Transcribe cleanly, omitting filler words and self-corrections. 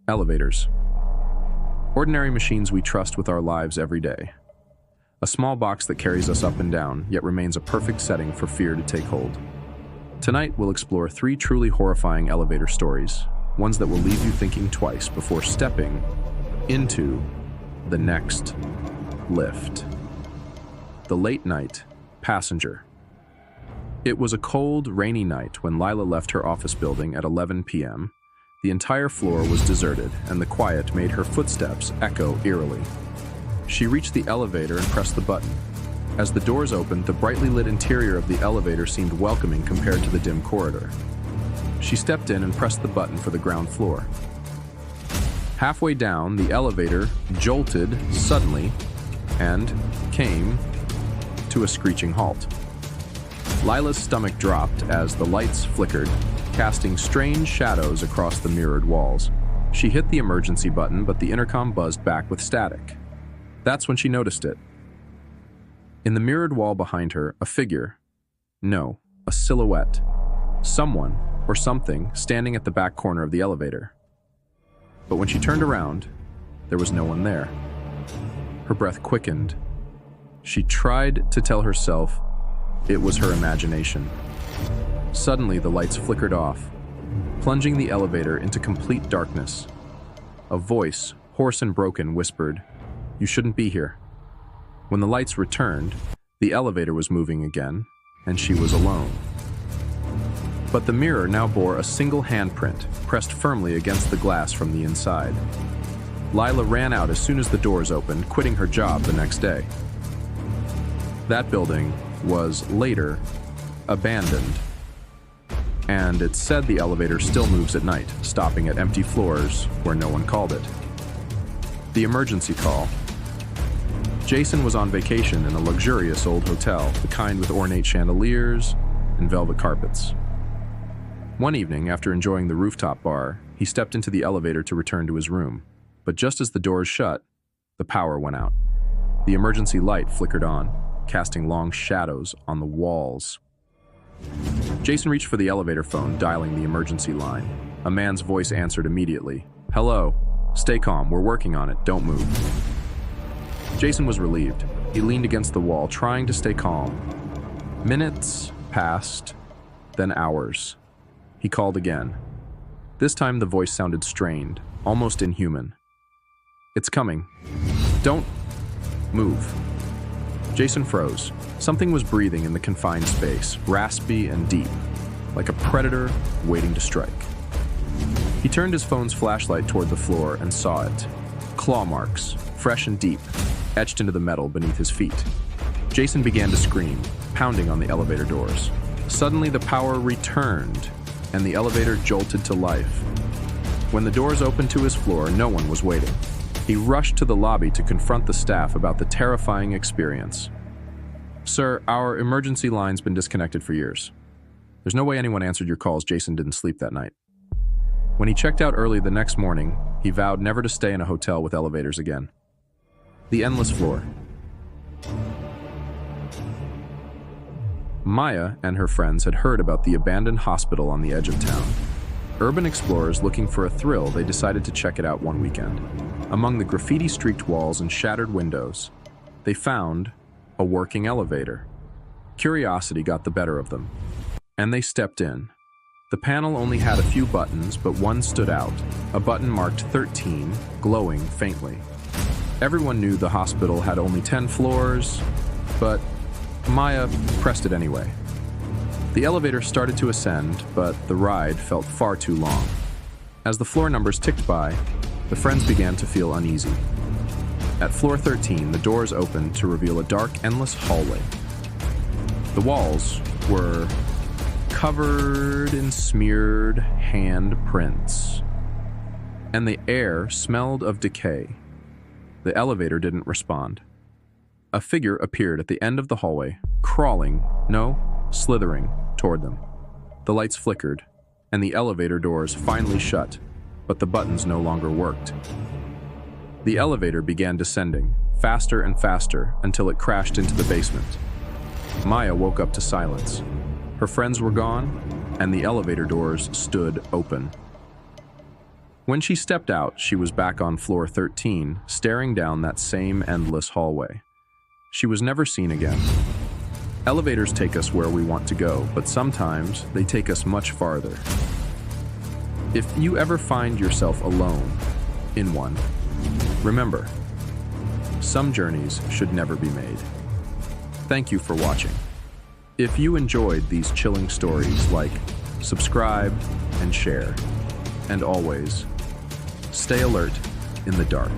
Elevators. Ordinary machines we trust with our lives every day. A small box that carries us up and down, yet remains a perfect setting for fear to take hold. Tonight, we'll explore 3 truly horrifying elevator stories, ones that will leave you thinking twice before stepping into the next lift. The late night passenger. It was a cold, rainy night when Lila left her office building at 11 p.m. The entire floor was deserted, and the quiet made her footsteps echo eerily. She reached the elevator and pressed the button. As the doors opened, the brightly lit interior of the elevator seemed welcoming compared to the dim corridor. She stepped in and pressed the button for the ground floor. Halfway down, the elevator jolted suddenly and came to a screeching halt. Lila's stomach dropped as the lights flickered, casting strange shadows across the mirrored walls. She hit the emergency button, but the intercom buzzed back with static. That's when she noticed it. In the mirrored wall behind her, a figure. No, a silhouette. Someone, or something, standing at the back corner of the elevator. But when she turned around, there was no one there. Her breath quickened. She tried to tell herself it was her imagination. Suddenly, the lights flickered off, plunging the elevator into complete darkness. A voice, hoarse and broken, whispered, "You shouldn't be here." When the lights returned, the elevator was moving again, and she was alone. But the mirror now bore a single handprint, pressed firmly against the glass from the inside. Lila ran out as soon as the doors opened, quitting her job the next day. That building was later abandoned, and it's said the elevator still moves at night, stopping at empty floors where no one called it. The emergency call. Jason was on vacation in a luxurious old hotel, the kind with ornate chandeliers and velvet carpets. One evening, after enjoying the rooftop bar, he stepped into the elevator to return to his room. But just as the doors shut, the power went out. The emergency light flickered on, casting long shadows on the walls. Jason reached for the elevator phone, dialing the emergency line. A man's voice answered immediately. "Hello. Stay calm. We're working on it. Don't move." Jason was relieved. He leaned against the wall, trying to stay calm. Minutes passed, then hours. He called again. This time the voice sounded strained, almost inhuman. "It's coming. Don't move." Jason froze. Something was breathing in the confined space, raspy and deep, like a predator waiting to strike. He turned his phone's flashlight toward the floor and saw it. Claw marks, fresh and deep, etched into the metal beneath his feet. Jason began to scream, pounding on the elevator doors. Suddenly the power returned, and the elevator jolted to life. When the doors opened to his floor, no one was waiting. He rushed to the lobby to confront the staff about the terrifying experience. "Sir, our emergency line's been disconnected for years. There's no way anyone answered your calls. Jason didn't sleep that night." When he checked out early the next morning, he vowed never to stay in a hotel with elevators again. The endless floor. Maya and her friends had heard about the abandoned hospital on the edge of town. Urban explorers looking for a thrill, they decided to check it out one weekend. Among the graffiti-streaked walls and shattered windows, they found a working elevator. Curiosity got the better of them, and they stepped in. The panel only had a few buttons, but one stood out, a button marked 13, glowing faintly. Everyone knew the hospital had only 10 floors, but Maya pressed it anyway. The elevator started to ascend, but the ride felt far too long. As the floor numbers ticked by, the friends began to feel uneasy. At floor 13, the doors opened to reveal a dark, endless hallway. The walls were covered in smeared handprints, and the air smelled of decay. The elevator didn't respond. A figure appeared at the end of the hallway, crawling, no, slithering, toward them. The lights flickered, and the elevator doors finally shut, but the buttons no longer worked. The elevator began descending, faster and faster, until it crashed into the basement. Maya woke up to silence. Her friends were gone, and the elevator doors stood open. When she stepped out, she was back on floor 13, staring down that same endless hallway. She was never seen again. Elevators take us where we want to go, but sometimes they take us much farther. If you ever find yourself alone in one, remember, some journeys should never be made. Thank you for watching. If you enjoyed these chilling stories, like, subscribe, and share. And always, stay alert in the dark.